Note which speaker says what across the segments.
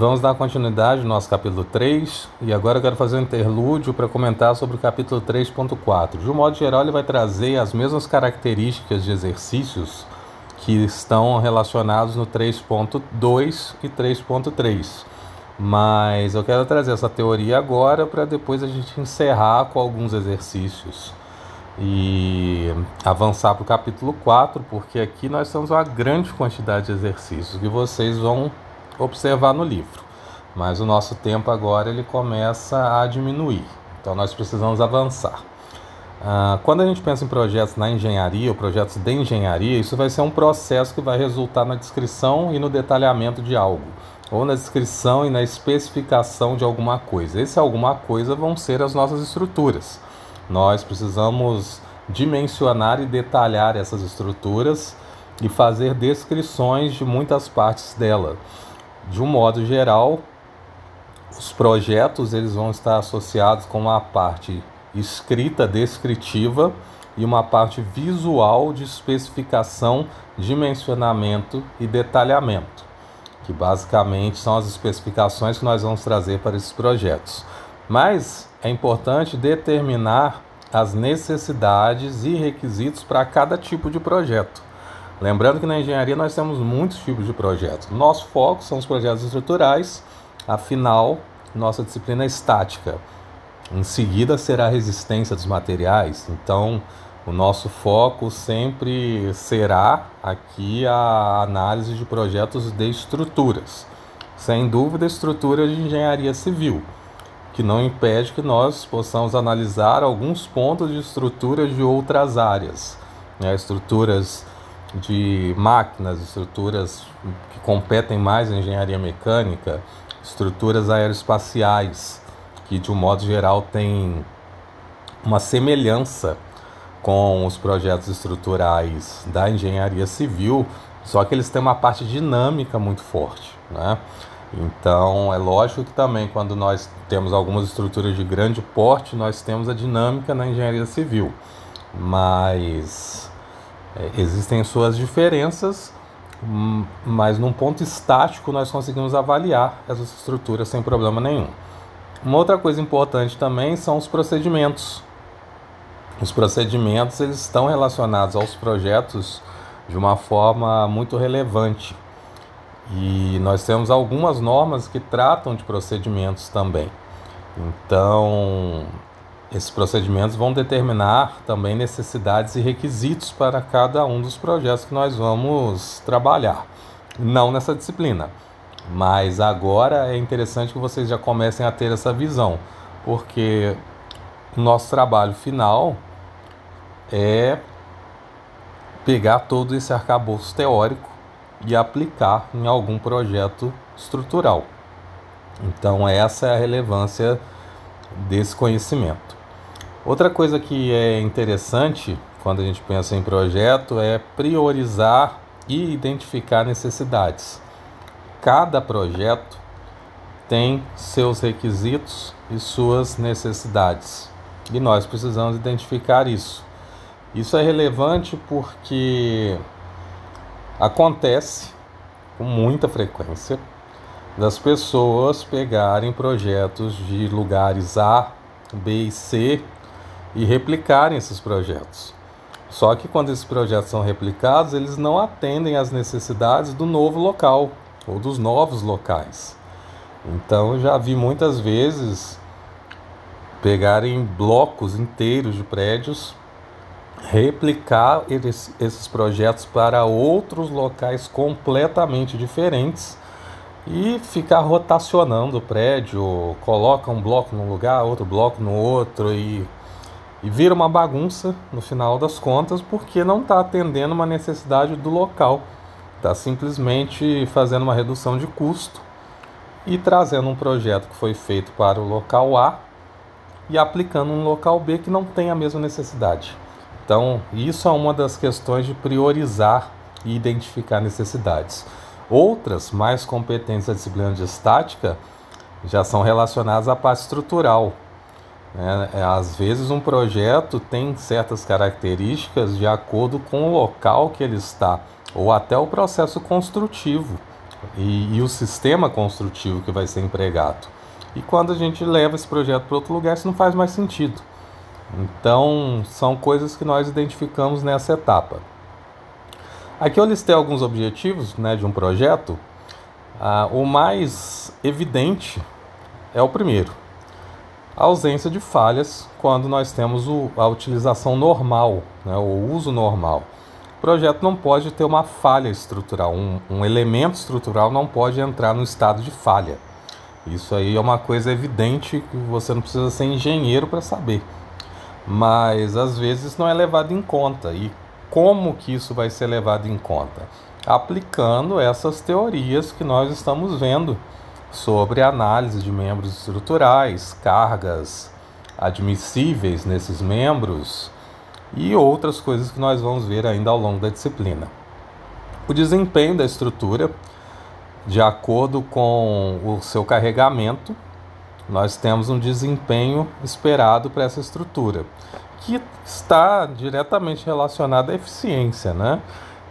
Speaker 1: Vamos dar continuidade no nosso capítulo 3 e agora eu quero fazer um interlúdio para comentar sobre o capítulo 3.4. De um modo geral, ele vai trazer as mesmas características de exercícios que estão relacionados no 3.2 e 3.3. Mas eu quero trazer essa teoria agora para depois a gente encerrar com alguns exercícios e avançar para o capítulo 4, porque aqui nós temos uma grande quantidade de exercícios que vocês vão observar no livro. Mas o nosso tempo agora ele começa a diminuir, então nós precisamos avançar. Quando a gente pensa em projetos na engenharia ou projetos de engenharia, isso vai ser um processo que vai resultar na descrição e no detalhamento de algo, ou na descrição e na especificação de alguma coisa. Esse alguma coisa vão ser as nossas estruturas. Nós precisamos dimensionar e detalhar essas estruturas e fazer descrições de muitas partes dela. De um modo geral, os projetos eles vão estar associados com uma parte escrita descritiva e uma parte visual de especificação, dimensionamento e detalhamento, que basicamente são as especificações que nós vamos trazer para esses projetos. Mas é importante determinar as necessidades e requisitos para cada tipo de projeto. Lembrando que na engenharia nós temos muitos tipos de projetos. Nosso foco são os projetos estruturais, afinal, nossa disciplina é estática. Em seguida será a resistência dos materiais, então o nosso foco sempre será aqui a análise de projetos de estruturas. Sem dúvida, estruturas de engenharia civil, que não impede que nós possamos analisar alguns pontos de estruturas de outras áreas, né? Estruturas de máquinas, estruturas que competem mais em engenharia mecânica, estruturas aeroespaciais, que de um modo geral têm uma semelhança com os projetos estruturais da engenharia civil, só que eles têm uma parte dinâmica muito forte, né? Então é lógico que também quando nós temos algumas estruturas de grande porte, nós temos a dinâmica na engenharia civil, mas existem suas diferenças, mas num ponto estático nós conseguimos avaliar essas estruturas sem problema nenhum. Uma outra coisa importante também são os procedimentos. Os procedimentos eles estão relacionados aos projetos de uma forma muito relevante. E nós temos algumas normas que tratam de procedimentos também. Então, esses procedimentos vão determinar também necessidades e requisitos para cada um dos projetos que nós vamos trabalhar. Não nessa disciplina, mas agora é interessante que vocês já comecem a ter essa visão, porque o nosso trabalho final é pegar todo esse arcabouço teórico e aplicar em algum projeto estrutural. Então essa é a relevância desse conhecimento. Outra coisa que é interessante quando a gente pensa em projeto é priorizar e identificar necessidades. Cada projeto tem seus requisitos e suas necessidades, e nós precisamos identificar isso. Isso é relevante porque acontece com muita frequência das pessoas pegarem projetos de lugares A, B e C e replicarem esses projetos. Só que quando esses projetos são replicados, eles não atendem às necessidades do novo local ou dos novos locais. Então eu já vi muitas vezes pegarem blocos inteiros de prédios, replicar esses projetos para outros locais completamente diferentes e ficar rotacionando o prédio, coloca um bloco num lugar, outro bloco no outro e vira uma bagunça no final das contas, porque não está atendendo uma necessidade do local, está simplesmente fazendo uma redução de custo e trazendo um projeto que foi feito para o local A e aplicando um local B que não tem a mesma necessidade. Então, isso é uma das questões de priorizar e identificar necessidades. Outras, mais competentes da disciplina de estática, já são relacionadas à parte estrutural. Às vezes um projeto tem certas características de acordo com o local que ele está, ou até o processo construtivo. e o sistema construtivo que vai ser empregado. E quando a gente leva esse projeto para outro lugar, isso não faz mais sentido. Então, são coisas que nós identificamos nessa etapa. Aqui eu listei alguns objetivos, né, de um projeto. O mais evidente é o primeiro: a ausência de falhas quando nós temos a utilização normal, né, o uso normal. O projeto não pode ter uma falha estrutural, um elemento estrutural não pode entrar no estado de falha. Isso aí é uma coisa evidente que você não precisa ser engenheiro para saber. Mas às vezes não é levado em conta. E como que isso vai ser levado em conta? Aplicando essas teorias que nós estamos vendo sobre análise de membros estruturais, cargas admissíveis nesses membros e outras coisas que nós vamos ver ainda ao longo da disciplina. O desempenho da estrutura, de acordo com o seu carregamento, nós temos um desempenho esperado para essa estrutura, que está diretamente relacionado à eficiência, né?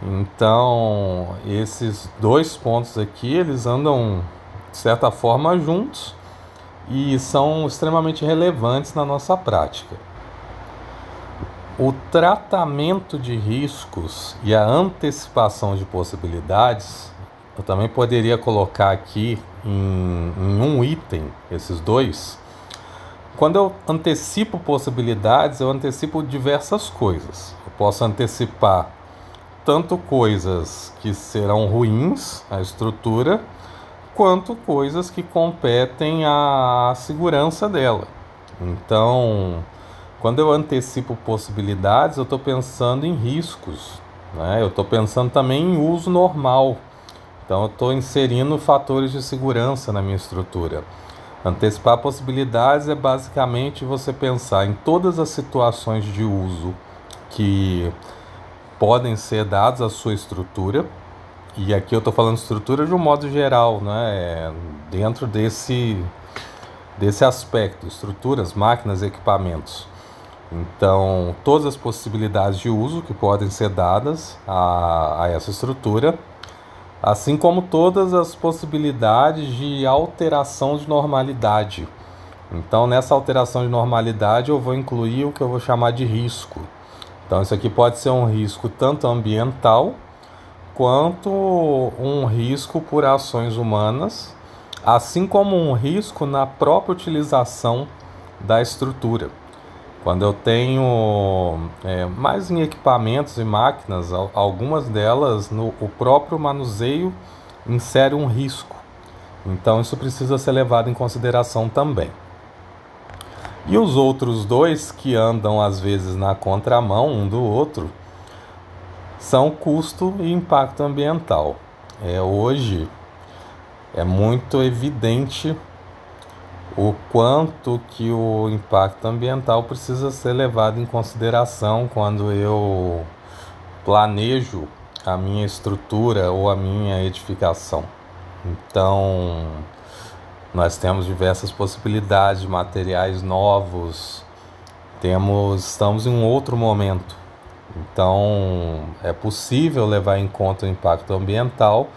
Speaker 1: Então, esses dois pontos aqui, eles andam, de certa forma, juntos e são extremamente relevantes na nossa prática. O tratamento de riscos e a antecipação de possibilidades, eu também poderia colocar aqui em um item, esses dois. Quando eu antecipo possibilidades, eu antecipo diversas coisas. Eu posso antecipar tanto coisas que serão ruins à estrutura, quanto coisas que competem à segurança dela. Então, quando eu antecipo possibilidades, eu estou pensando em riscos, né? Eu estou pensando também em uso normal. Então, eu estou inserindo fatores de segurança na minha estrutura. Antecipar possibilidades é basicamente você pensar em todas as situações de uso que podem ser dadas à sua estrutura. E aqui eu estou falando de estrutura de um modo geral, né? Dentro desse aspecto, estruturas, máquinas, equipamentos. Então, todas as possibilidades de uso que podem ser dadas a essa estrutura, assim como todas as possibilidades de alteração de normalidade. Então, nessa alteração de normalidade, eu vou incluir o que eu vou chamar de risco. Então, isso aqui pode ser um risco tanto ambiental, quanto um risco por ações humanas, assim como um risco na própria utilização da estrutura. Quando eu tenho mais em equipamentos e máquinas, algumas delas, o próprio manuseio insere um risco. Então isso precisa ser levado em consideração também. E os outros dois, que andam às vezes na contramão um do outro, são custo e impacto ambiental. Hoje é muito evidente o quanto que o impacto ambiental precisa ser levado em consideração quando eu planejo a minha estrutura ou a minha edificação. Então, nós temos diversas possibilidades de materiais novos, estamos em um outro momento. Então, é possível levar em conta o impacto ambiental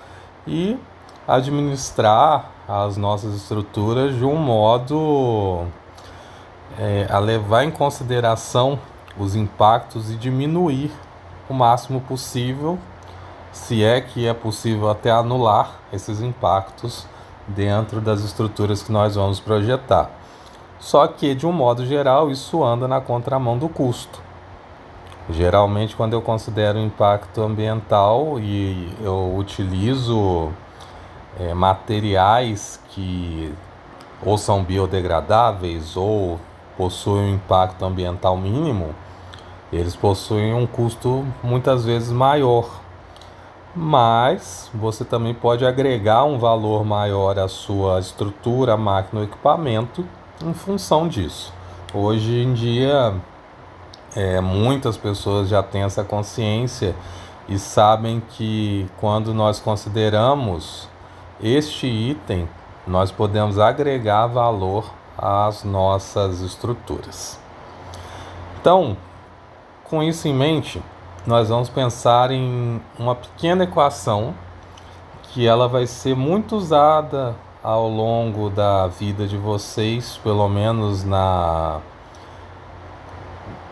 Speaker 1: e administrar as nossas estruturas de um modo a levar em consideração os impactos e diminuir o máximo possível, se é que é possível até anular esses impactos dentro das estruturas que nós vamos projetar. Só que, de um modo geral, isso anda na contramão do custo. Geralmente, quando eu considero impacto ambiental e eu utilizo materiais que ou são biodegradáveis ou possuem um impacto ambiental mínimo, eles possuem um custo muitas vezes maior. Mas você também pode agregar um valor maior à sua estrutura, máquina ou equipamento em função disso. Hoje em dia, muitas pessoas já têm essa consciência e sabem que quando nós consideramos este item, nós podemos agregar valor às nossas estruturas. Então, com isso em mente, nós vamos pensar em uma pequena equação que ela vai ser muito usada ao longo da vida de vocês, pelo menos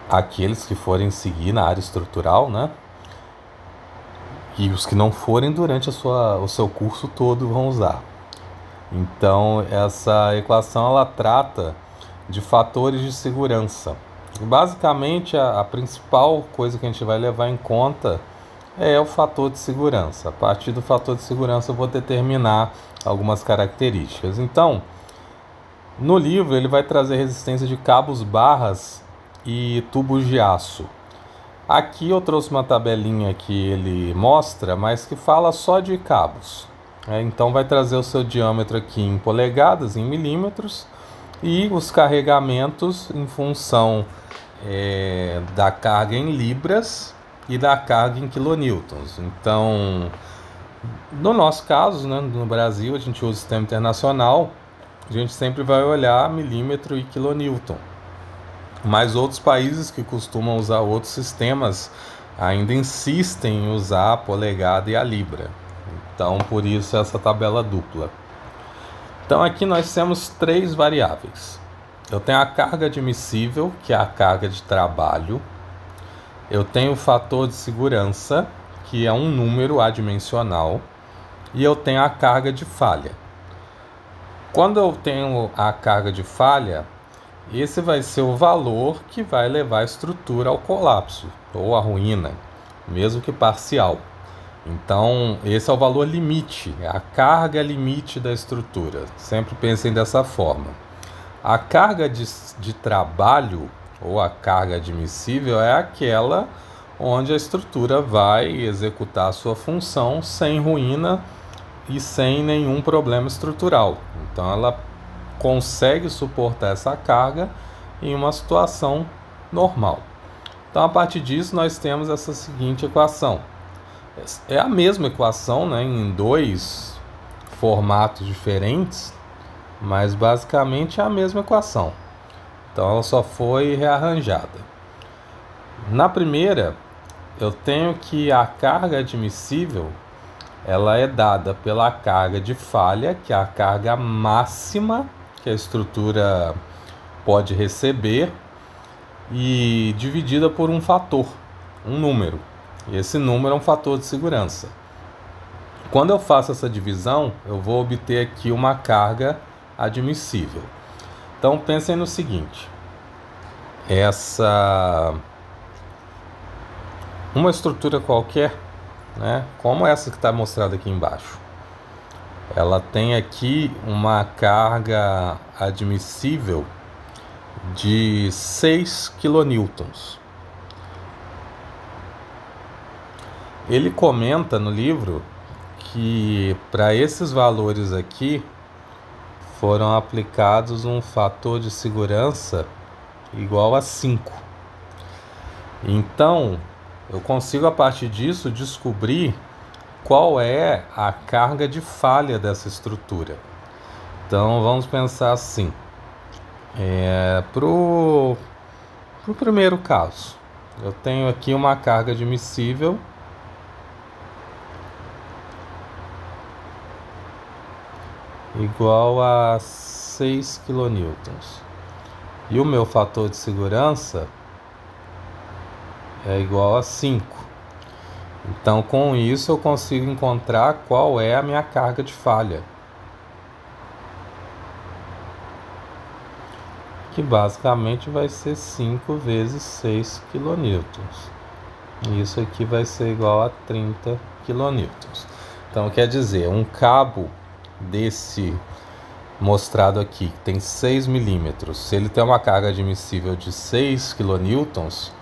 Speaker 1: aqueles que forem seguir na área estrutural, né? E os que não forem, durante o seu curso todo, vão usar. Então, essa equação ela trata de fatores de segurança. Basicamente, a principal coisa que a gente vai levar em conta é o fator de segurança. A partir do fator de segurança, eu vou determinar algumas características. Então, no livro, ele vai trazer resistência de cabos, barras e tubos de aço. Aqui eu trouxe uma tabelinha que ele mostra, mas que fala só de cabos. Então vai trazer o seu diâmetro aqui em polegadas, em milímetros, e os carregamentos em função da carga em libras e da carga em quilonewtons. Então, no nosso caso, né, no Brasil, a gente usa o sistema internacional, a gente sempre vai olhar milímetro e quilonewton. Mas outros países que costumam usar outros sistemas ainda insistem em usar a polegada e a libra. Então, por isso essa tabela dupla. Então, aqui nós temos 3 variáveis. Eu tenho a carga admissível, que é a carga de trabalho. Eu tenho o fator de segurança, que é um número adimensional. E eu tenho a carga de falha. Quando eu tenho a carga de falha, esse vai ser o valor que vai levar a estrutura ao colapso ou à ruína, mesmo que parcial. Então, esse é o valor limite, é a carga limite da estrutura. Sempre pensem dessa forma. A carga de trabalho ou a carga admissível é aquela onde a estrutura vai executar a sua função sem ruína e sem nenhum problema estrutural. Então, ela consegue suportar essa carga em uma situação normal. Então, a partir disso, nós temos essa seguinte equação. É a mesma equação, né, em 2 formatos diferentes, mas basicamente é a mesma equação. Então, ela só foi rearranjada. Na primeira, eu tenho que a carga admissível ela é dada pela carga de falha, que é a carga máxima que a estrutura pode receber, e dividida por um fator, um número. E esse número é um fator de segurança. Quando eu faço essa divisão, eu vou obter aqui uma carga admissível. Então pensem no seguinte: uma estrutura qualquer, né, como essa que está mostrada aqui embaixo, ela tem aqui uma carga admissível de 6 quilonewtons. Ele comenta no livro que para esses valores aqui foram aplicados um fator de segurança igual a 5. Então, eu consigo a partir disso descobrir qual é a carga de falha dessa estrutura. Então vamos pensar assim, para o primeiro caso, eu tenho aqui uma carga admissível igual a 6 quilonewtons e o meu fator de segurança é igual a 5. Então, com isso, eu consigo encontrar qual é a minha carga de falha, que basicamente vai ser 5 vezes 6 quilonewtons. Isso aqui vai ser igual a 30 quilonewtons. Então, quer dizer, um cabo desse mostrado aqui, que tem 6 milímetros, se ele tem uma carga admissível de 6 quilonewtons,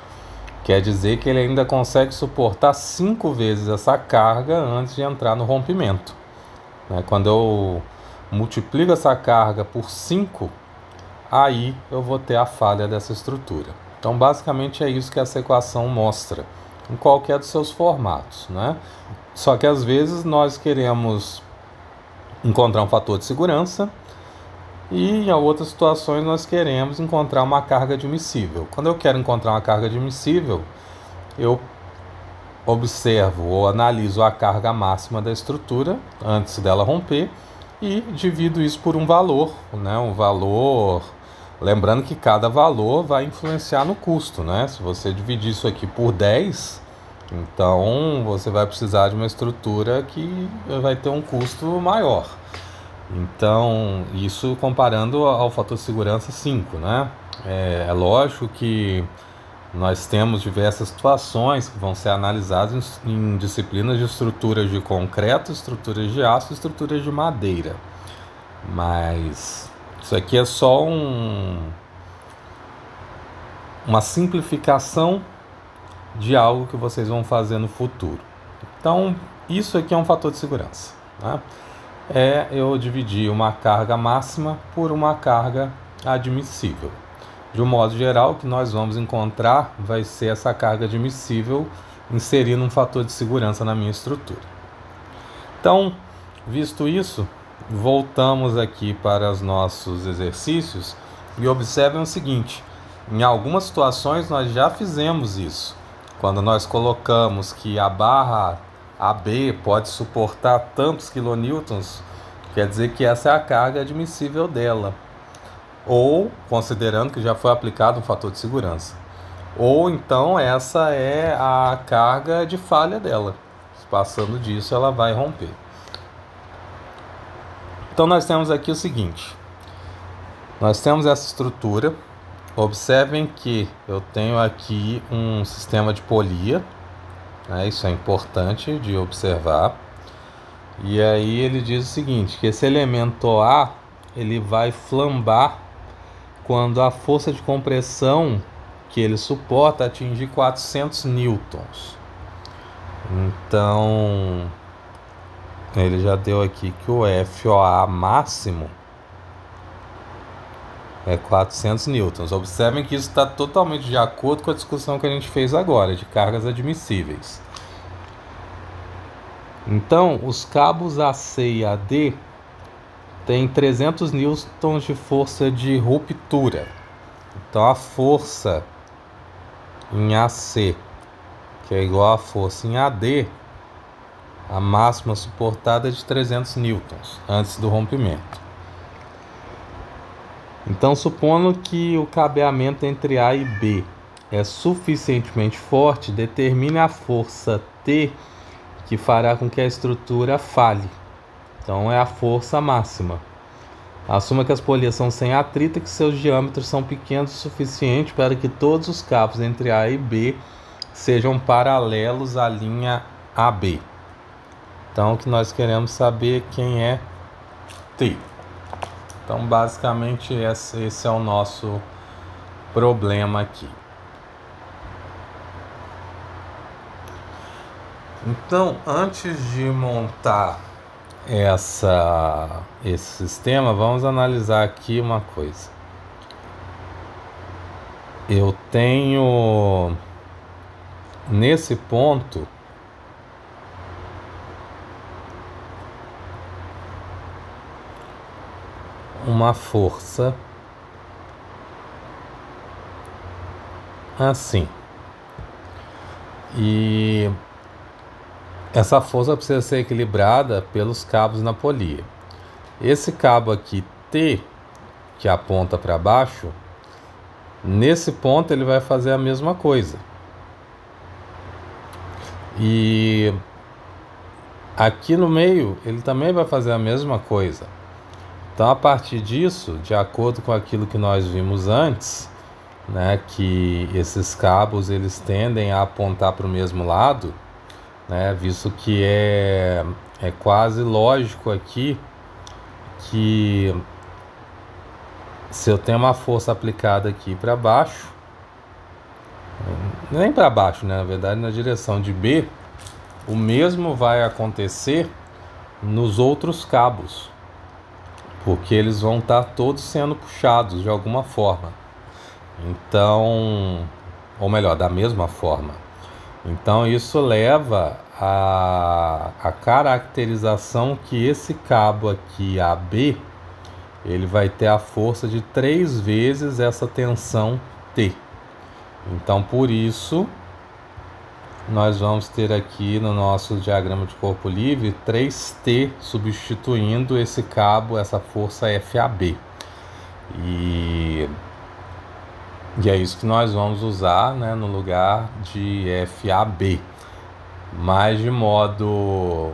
Speaker 1: quer dizer que ele ainda consegue suportar 5 vezes essa carga antes de entrar no rompimento. Quando eu multiplico essa carga por 5, aí eu vou ter a falha dessa estrutura. Então, basicamente é isso que essa equação mostra, em qualquer dos seus formatos, né? Só que às vezes nós queremos encontrar um fator de segurança e em outras situações nós queremos encontrar uma carga admissível. Quando eu quero encontrar uma carga admissível, eu observo ou analiso a carga máxima da estrutura antes dela romper e divido isso por um valor, né? Um valor, lembrando que cada valor vai influenciar no custo, né? Se você dividir isso aqui por 10, então você vai precisar de uma estrutura que vai ter um custo maior. Então, isso comparando ao fator de segurança 5, né? É lógico que nós temos diversas situações que vão ser analisadas em disciplinas de estruturas de concreto, estruturas de aço e estruturas de madeira. Mas isso aqui é só uma simplificação de algo que vocês vão fazer no futuro. Então, isso aqui é um fator de segurança, né? Eu dividir uma carga máxima por uma carga admissível. De um modo geral, o que nós vamos encontrar vai ser essa carga admissível inserindo um fator de segurança na minha estrutura. Então, visto isso, voltamos aqui para os nossos exercícios e observem o seguinte: em algumas situações nós já fizemos isso. Quando nós colocamos que a barra AB pode suportar tantos quilonewtons, quer dizer que essa é a carga admissível dela. Ou, considerando que já foi aplicado um fator de segurança. Ou então essa é a carga de falha dela. Passando disso, ela vai romper. Então nós temos aqui o seguinte. Nós temos essa estrutura. Observem que eu tenho aqui um sistema de polia. Isso é importante de observar. E aí ele diz o seguinte, que esse elemento A, ele vai flambar quando a força de compressão que ele suporta atingir 400 newtons. Então, ele já deu aqui que o FOA máximo é 400 newtons. Observem que isso está totalmente de acordo com a discussão que a gente fez agora, de cargas admissíveis. Então, os cabos AC e AD tem 300 newtons de força de ruptura. Então a força em AC, que é igual à força em AD, a máxima suportada é de 300 newtons antes do rompimento. Então, supondo que o cabeamento entre A e B é suficientemente forte, determine a força T que fará com que a estrutura falhe. Então é a força máxima. Assuma que as polias são sem atrito e que seus diâmetros são pequenos o suficiente para que todos os cabos entre A e B sejam paralelos à linha AB. Então o que nós queremos saber é quem é T. Então basicamente esse é o nosso problema aqui. Então, antes de montar esse sistema, vamos analisar aqui uma coisa. Eu tenho nesse ponto uma força assim, e essa força precisa ser equilibrada pelos cabos na polia. Esse cabo aqui T, que aponta para baixo, nesse ponto ele vai fazer a mesma coisa. E aqui no meio ele também vai fazer a mesma coisa. Então, a partir disso, de acordo com aquilo que nós vimos antes, né, que esses cabos eles tendem a apontar para o mesmo lado, né, visto que é quase lógico aqui que se eu tenho uma força aplicada aqui para baixo, nem para baixo, né, na verdade na direção de B, o mesmo vai acontecer nos outros cabos, porque eles vão estar todos sendo puxados de alguma forma. Então, ou melhor, da mesma forma. Então isso leva a caracterização que esse cabo aqui AB, ele vai ter a força de 3 vezes essa tensão T. Então por isso nós vamos ter aqui no nosso diagrama de corpo livre 3T substituindo esse cabo, essa força FAB. E é isso que nós vamos usar, né, no lugar de FAB. Mas de modo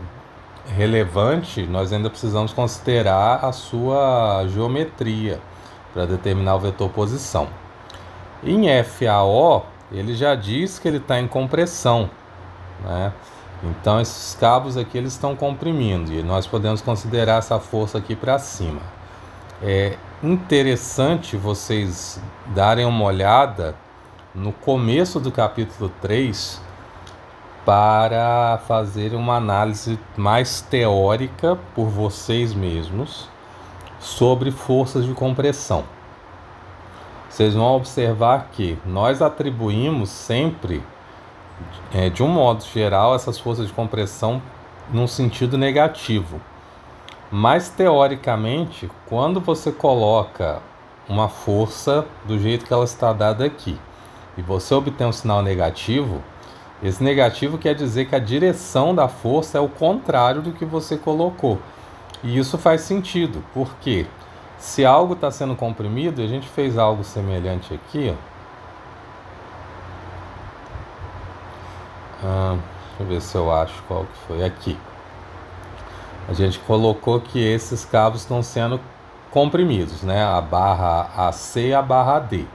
Speaker 1: relevante, nós ainda precisamos considerar a sua geometria para determinar o vetor posição. Em FAO, ele já diz que ele está em compressão, né? Então esses cabos aqui eles estão comprimindo e nós podemos considerar essa força aqui para cima. É interessante vocês darem uma olhada no começo do capítulo 3 para fazer uma análise mais teórica por vocês mesmos sobre forças de compressão. Vocês vão observar que nós atribuímos sempre, de um modo geral, essas forças de compressão num sentido negativo. Mas, teoricamente, quando você coloca uma força do jeito que ela está dada aqui, e você obtém um sinal negativo, esse negativo quer dizer que a direção da força é o contrário do que você colocou. E isso faz sentido, porque se algo está sendo comprimido, a gente fez algo semelhante aqui. Deixa eu ver se eu acho qual que foi aqui. A gente colocou que esses cabos estão sendo comprimidos, né? A barra AC e a barra AD.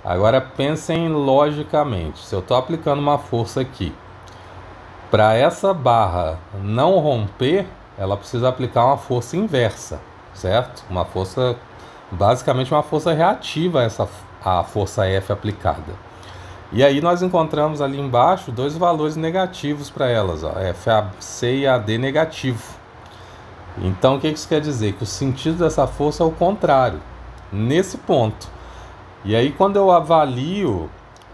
Speaker 1: Agora pensem logicamente, se eu estou aplicando uma força aqui, para essa barra não romper, ela precisa aplicar uma força inversa, certo? Uma força, basicamente uma força reativa a força F aplicada. E aí nós encontramos ali embaixo dois valores negativos para elas, ó, FAC e AD negativo. Então o que isso quer dizer? Que o sentido dessa força é o contrário, nesse ponto. E aí quando eu avalio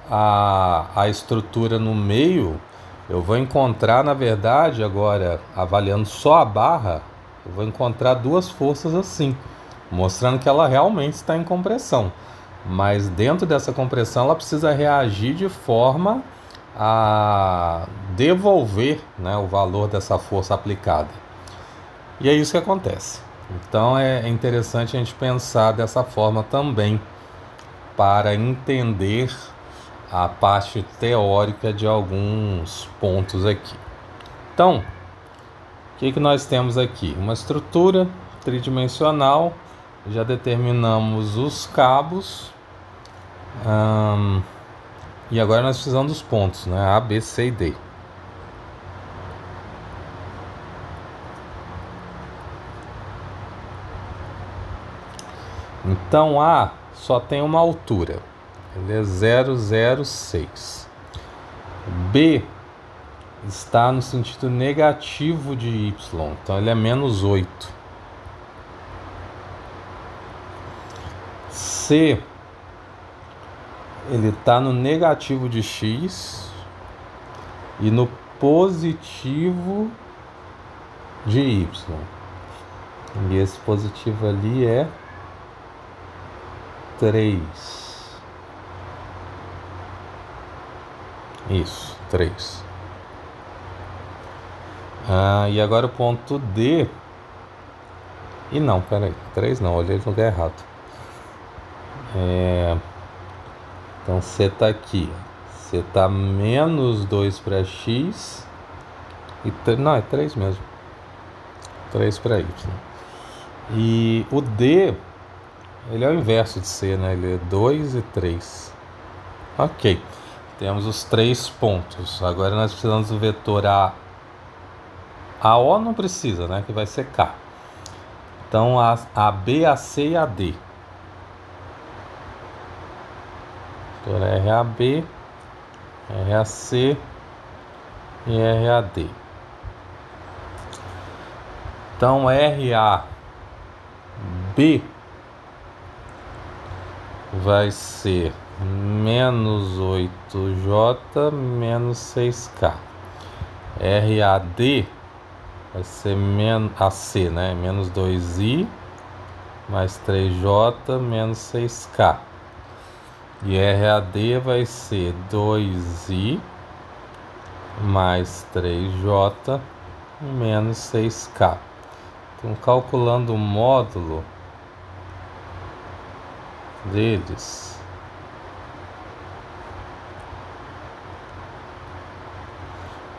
Speaker 1: a estrutura no meio, eu vou encontrar, na verdade, agora avaliando só a barra, eu vou encontrar duas forças assim, mostrando que ela realmente está em compressão. Mas dentro dessa compressão ela precisa reagir de forma a devolver, né, o valor dessa força aplicada. E é isso que acontece. Então é interessante a gente pensar dessa forma também para entender a parte teórica de alguns pontos aqui. Então, o que nós temos aqui? Uma estrutura tridimensional, já determinamos os cabos, e agora nós precisamos dos pontos, né? A, B, C e D. Então A só tem uma altura, ele é 0,06. B está no sentido negativo de Y, então ele é menos 8. C, ele está no negativo de X e no positivo de Y. E esse positivo ali é 3. Isso, 3. E agora o ponto D. E não, peraí, 3 não, olhei no lugar errado. Então C está aqui. C está menos 2 para X. Não, é 3 mesmo. 3 para Y. E o D, ele é o inverso de C, né? Ele é 2 e 3. Ok. Temos os 3 pontos. Agora nós precisamos do vetor A. A O não precisa, né? Que vai ser K. Então a B, a C e a D. Vetor RAB, RAC e RAD. Então RAB vai ser menos 8J menos 6K. RAD vai ser AC, né? Menos 2I mais 3J menos 6K. E RAD vai ser 2I mais 3J menos 6K. Então, calculando o módulo deles,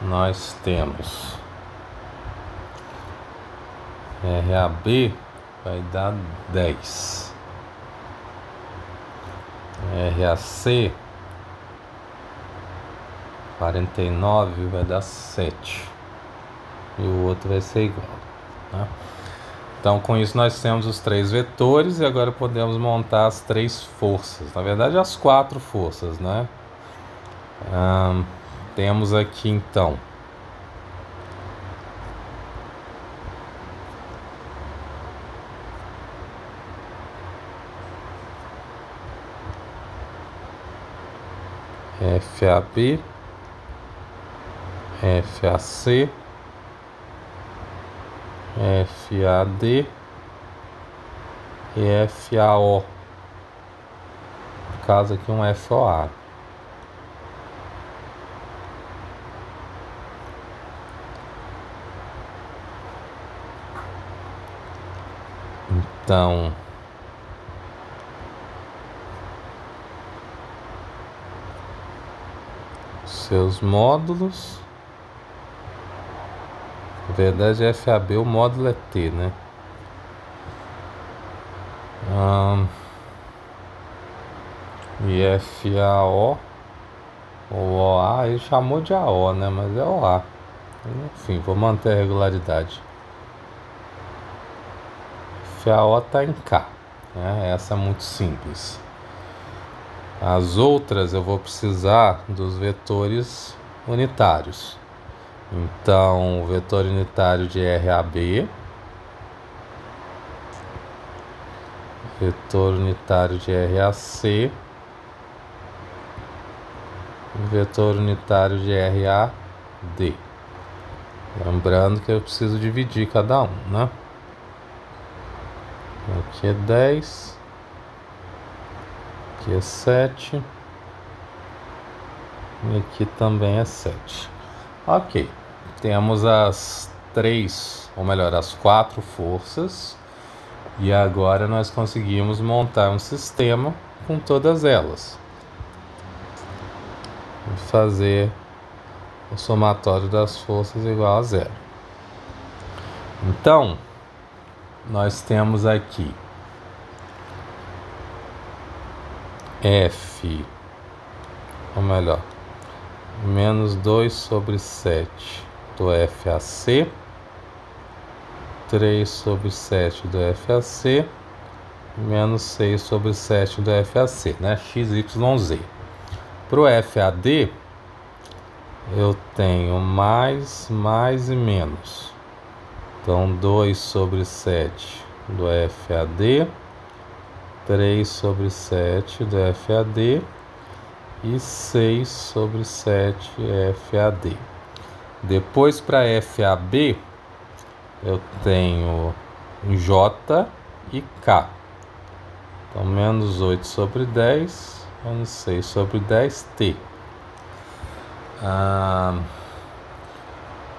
Speaker 1: nós temos RAB vai dar 10, RAC 49 vai dar 7 e o outro vai ser igual, né? Então, com isso nós temos os 3 vetores e agora podemos montar as 3 forças, na verdade as 4 forças, né? Temos aqui então FAB, FAC, FAD e FAO. No caso aqui um FOA. Então, seus módulos, na verdade FAB o módulo é T, né? E FAO ou OA, ele chamou de AO, né? Mas é OA. Enfim, vou manter a regularidade. FAO está em K, né? Essa é muito simples. As outras eu vou precisar dos vetores unitários. Então, o vetor unitário de RAB, vetor unitário de RAC, vetor unitário de RAD. Lembrando que eu preciso dividir cada um, né? Aqui é 10, aqui é 7, e aqui também é 7. Ok, temos as 3, ou melhor, as 4 forças, e agora nós conseguimos montar um sistema com todas elas. Vou fazer o somatório das forças igual a 0. Então, nós temos aqui F, ou melhor, menos 2 sobre 7 do FAC, 3 sobre 7 do FAC, menos 6 sobre 7 do FAC, né? XYZ. Para o FAD, eu tenho mais e menos. Então, 2 sobre 7 do FAD, 3 sobre 7 do FAD e 6 sobre 7 FAD. Depois, para FAB, eu tenho J e K. Então, menos 8 sobre 10, menos 6 sobre 10T.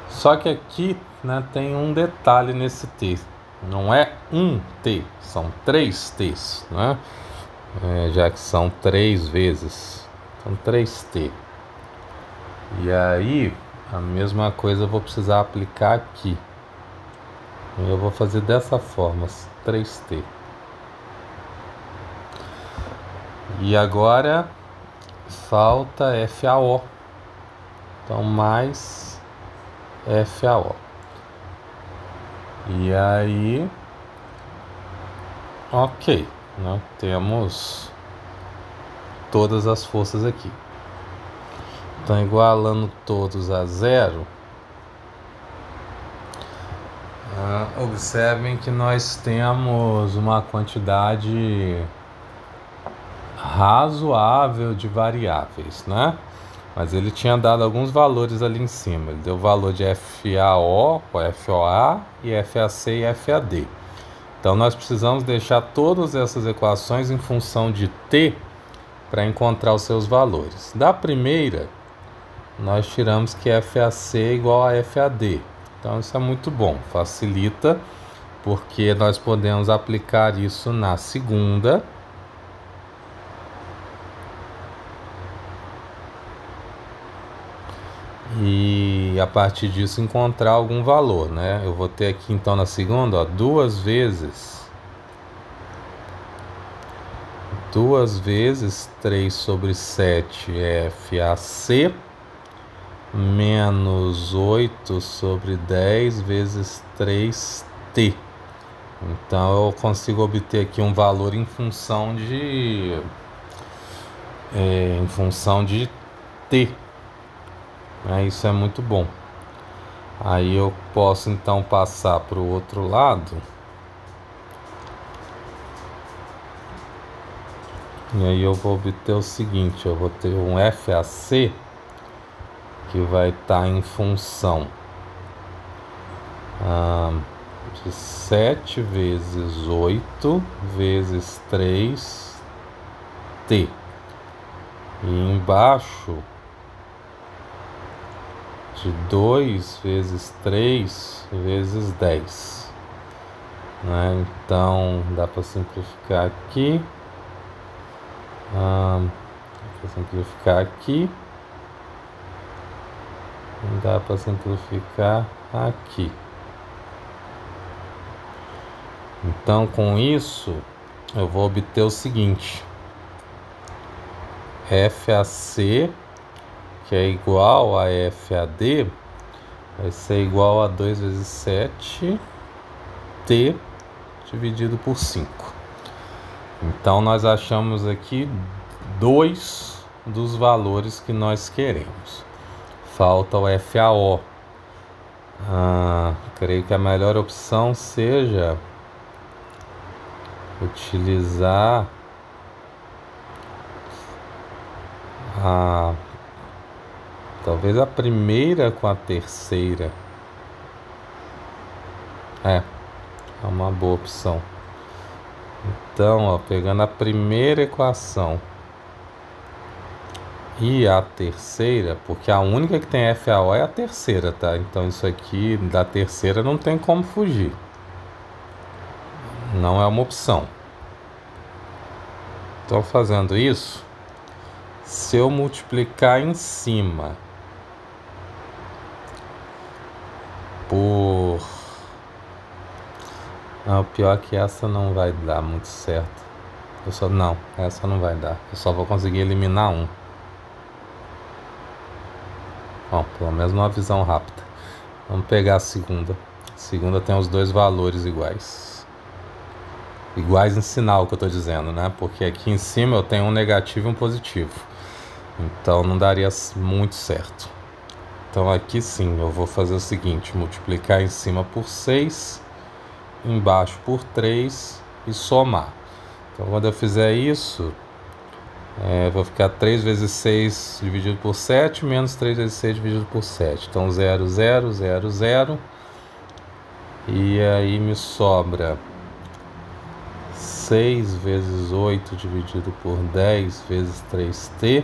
Speaker 1: Só que aqui, né, tem um detalhe nesse T. Não é um T, são 3 T's, né? Já que são 3 vezes, são 3T. E aí, a mesma coisa eu vou precisar aplicar aqui. Eu vou fazer dessa forma, 3T. E agora falta FAO. Então, mais FAO. E aí, ok, né? Temos todas as forças aqui. Então, igualando todos a 0, observem que nós temos uma quantidade razoável de variáveis, né? Mas ele tinha dado alguns valores ali em cima. Ele deu o valor de FAO, FOA, e FAC e FAD. Então, nós precisamos deixar todas essas equações em função de T para encontrar os seus valores. Da primeira, nós tiramos que FAC é igual a FAD. Então isso é muito bom, facilita, porque nós podemos aplicar isso na segunda. E a partir disso encontrar algum valor, né? Eu vou ter aqui então na segunda, ó, 2 vezes 3 sobre 7 FAC menos 8 sobre 10 vezes 3T. Então eu consigo obter aqui um valor em função de T. Isso é muito bom. Aí eu posso então passar para o outro lado. E aí eu vou obter o seguinte, eu vou ter um FAC que vai estar em função de 7 vezes 8 vezes 3T. E embaixo de 2 vezes 3 vezes 10. Né? Então dá para simplificar aqui. Dá para simplificar aqui. Então com isso eu vou obter o seguinte: FAC, que é igual a FAD, vai ser igual a 2 vezes 7 T dividido por 5. Então nós achamos aqui 2 dos valores que nós queremos. Falta o FAO. Creio que a melhor opção seja utilizar talvez a primeira com a terceira. É uma boa opção. Então, ó, pegando a primeira equação e a terceira, porque a única que tem FAO é a terceira, tá? Então isso aqui da terceira não tem como fugir. Não é uma opção. Então, fazendo isso, se eu multiplicar em cima por... o pior é que essa não vai dar muito certo. Não, essa não vai dar. Eu só vou conseguir eliminar um. Bom, pelo menos uma visão rápida. Vamos pegar a segunda. A segunda tem os dois valores iguais. Iguais em sinal, que eu estou dizendo, né? Porque aqui em cima eu tenho um negativo e um positivo. Então não daria muito certo. Então aqui sim, eu vou fazer o seguinte: multiplicar em cima por 6, embaixo por 3 e somar. Então quando eu fizer isso, vou ficar 3 vezes 6 dividido por 7 menos 3 vezes 6 dividido por 7. Então 0, 0, 0, 0. E aí me sobra 6 vezes 8 dividido por 10 vezes 3t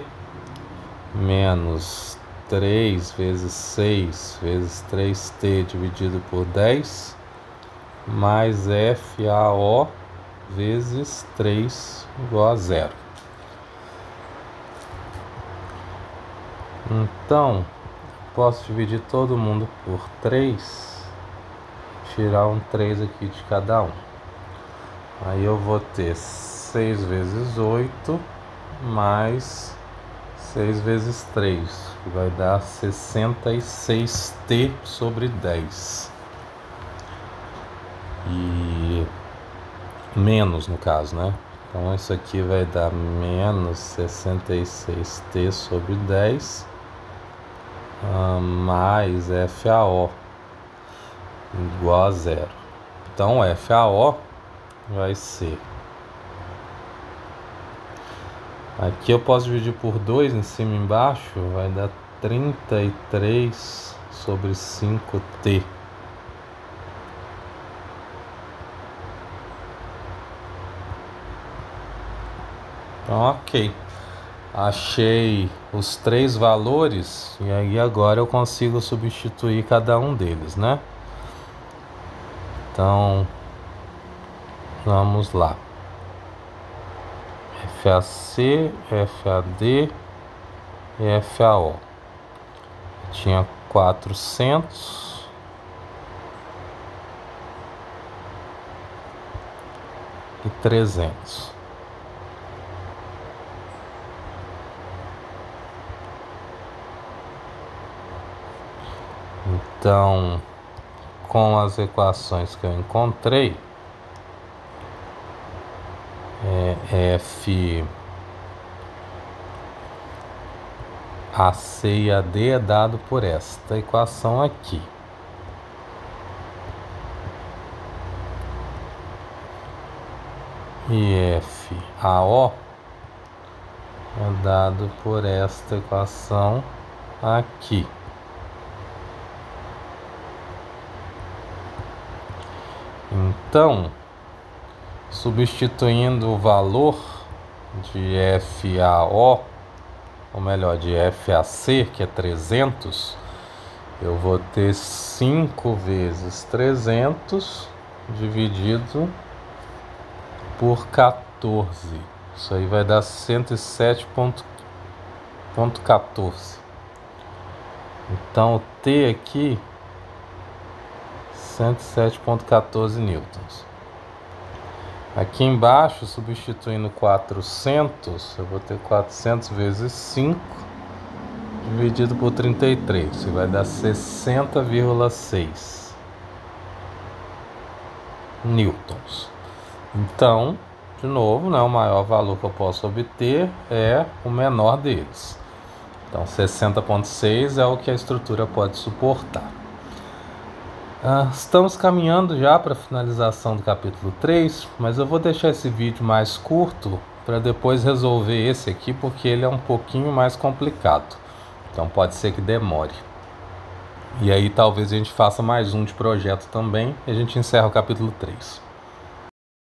Speaker 1: menos 3 vezes 6 vezes 3t dividido por 10 mais FAO vezes 3 igual a 0. Então, posso dividir todo mundo por 3, tirar um 3 aqui de cada um. Aí eu vou ter 6 vezes 8 mais 6 vezes 3, que vai dar 66t sobre 10. E menos no caso, né? Então isso aqui vai dar menos 66t sobre 10 mais FAO igual a 0. Então FAO vai ser... Aqui eu posso dividir por 2 em cima e embaixo, vai dar 33 sobre 5t. Então, ok. achei os 3 valores e aí agora eu consigo substituir cada um deles, né? Então, vamos lá. FAC, FAD e FAO. Tinha 400 e 300. Então, com as equações que eu encontrei, F AC e AD é dado por esta equação aqui. E FAO é dado por esta equação aqui. Então, substituindo o valor de FAO, ou melhor, de FAC, que é 300, eu vou ter 5 vezes 300 dividido por 14. Isso aí vai dar 107,14. Então, o T aqui, 107,14 newtons. Aqui embaixo, substituindo 400, eu vou ter 400 vezes 5 dividido por 33, isso vai dar 60,6 newtons. Então, de novo, né, o maior valor que eu posso obter é o menor deles. Então, 60,6 é o que a estrutura pode suportar. Estamos caminhando já para a finalização do capítulo 3, mas eu vou deixar esse vídeo mais curto para depois resolver esse aqui, porque ele é um pouquinho mais complicado. Então pode ser que demore. E aí talvez a gente faça mais um de projeto também e a gente encerra o capítulo 3.